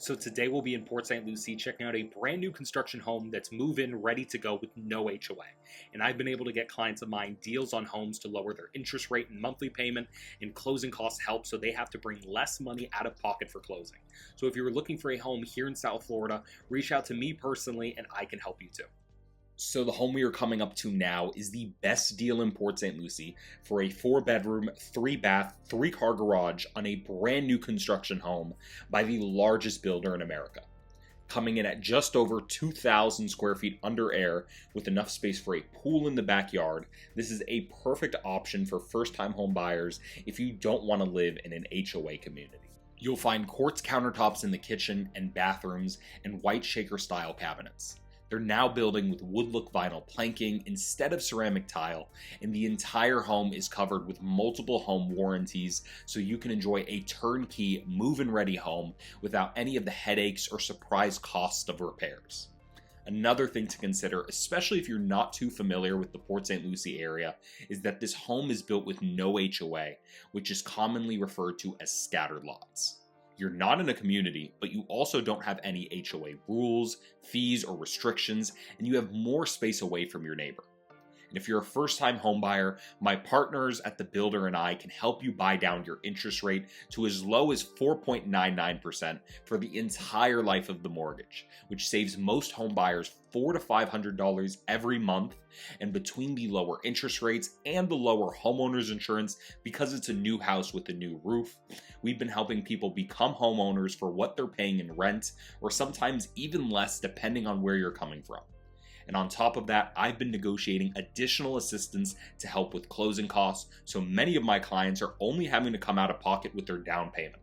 So today we'll be in Port St Lucie checking out a brand new construction home that's move-in ready to go with no HOA. And I've been able to get clients of mine deals on homes to lower their interest rate and monthly payment, and closing costs help so they have to bring less money out of pocket for closing. So if you're looking for a home here in South Florida, reach out to me personally and I can help you too. So the home we are coming up to now is the best deal in Port St Lucie for a 4-bedroom, 3-bath, 3-car garage on a brand new construction home by the largest builder in America. Coming in at just over 2,000 square feet under air with enough space for a pool in the backyard, this is a perfect option for first-time home buyers if you don't want to live in an HOA community. You'll find quartz countertops in the kitchen and bathrooms and white shaker-style cabinets. They're now building with wood-look vinyl planking instead of ceramic tile, and the entire home is covered with multiple home warranties so you can enjoy a turnkey, move-in ready home without any of the headaches or surprise costs of repairs. Another thing to consider, especially if you're not too familiar with the Port St Lucie area, is that this home is built with no HOA, which is commonly referred to as scattered lots. You're not in a community, but you also don't have any HOA rules, fees, or restrictions, and you have more space away from your neighbor. And if you're a first-time home buyer, my partners at the builder and I can help you buy down your interest rate to as low as 4.99% for the entire life of the mortgage, which saves most home buyers $400 to $500 every month. And between the lower interest rates and the lower homeowners insurance, because it's a new house with a new roof, we've been helping people become homeowners for what they're paying in rent, or sometimes even less depending on where you're coming from. And on top of that, I've been negotiating additional assistance to help with closing costs, so many of my clients are only having to come out of pocket with their down payment.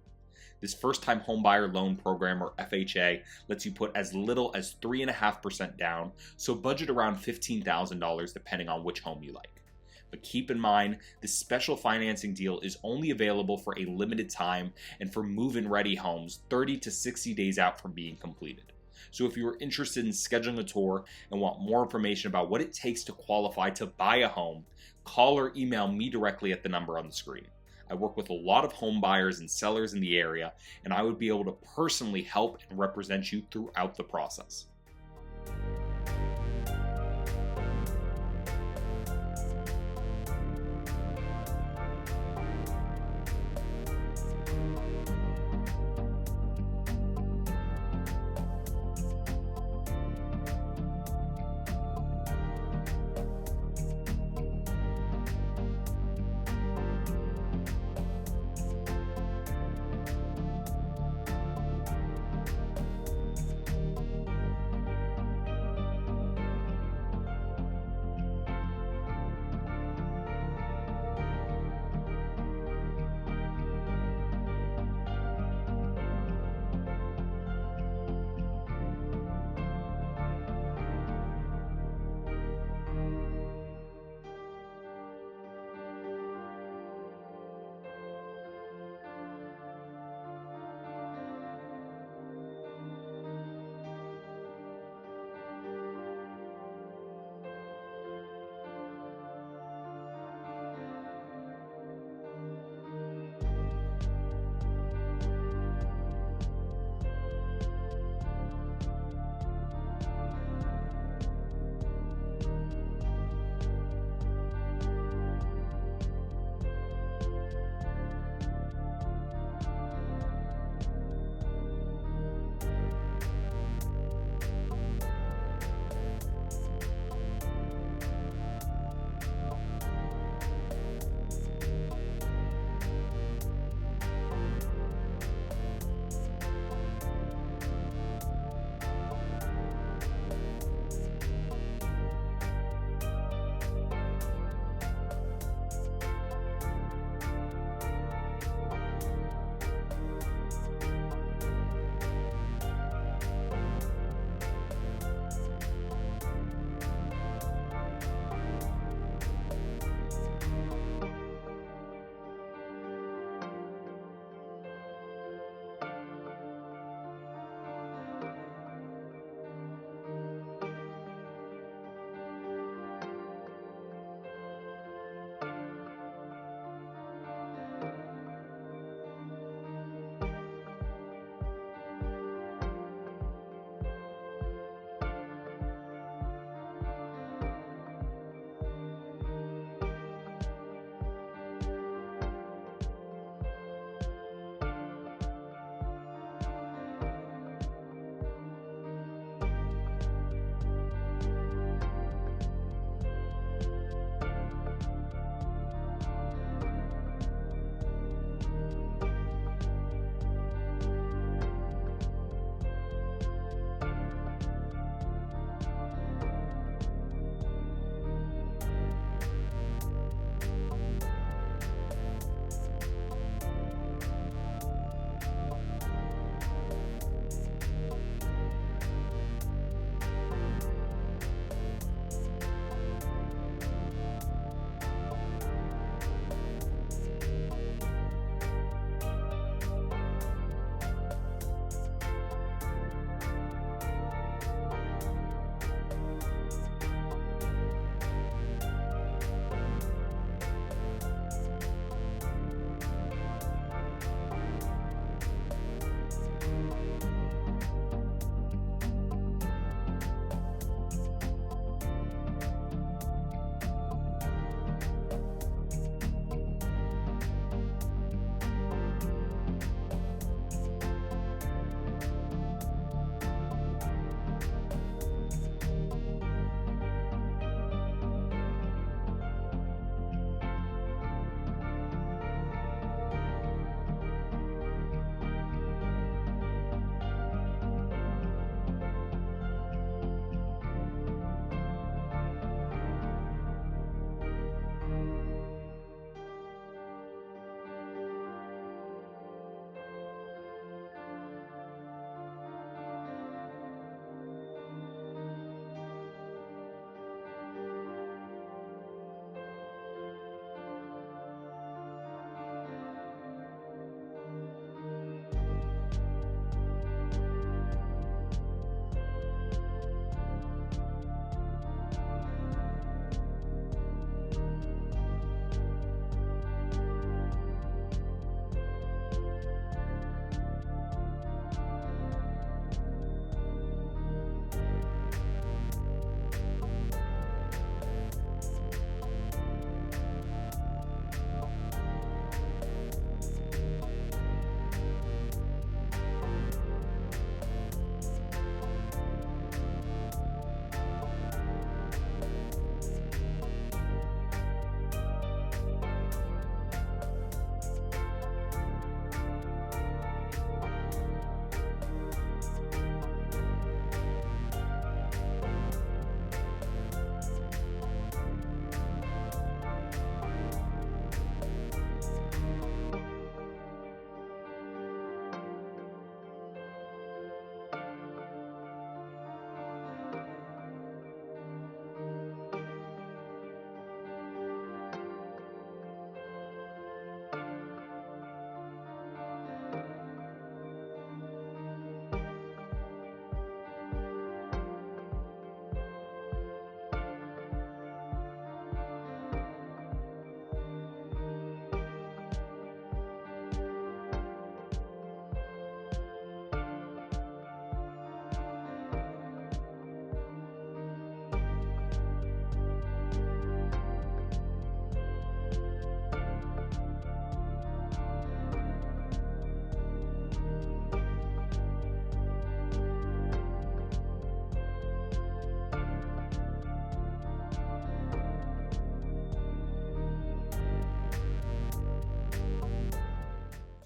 This first-time homebuyer loan program, or FHA, lets you put as little as 3.5% down, so budget around $15,000 depending on which home you like. But keep in mind, this special financing deal is only available for a limited time and for move-in ready homes 30 to 60 days out from being completed. So if you are interested in scheduling a tour and want more information about what it takes to qualify to buy a home, call or email me directly at the number on the screen. I work with a lot of home buyers and sellers in the area, and I would be able to personally help and represent you throughout the process.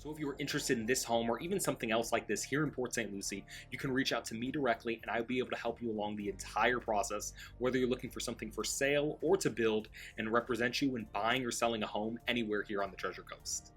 So if you're interested in this home or even something else like this here in Port St. Lucie, you can reach out to me directly and I'll be able to help you along the entire process, whether you're looking for something for sale or to build, and represent you in buying or selling a home anywhere here on the Treasure Coast.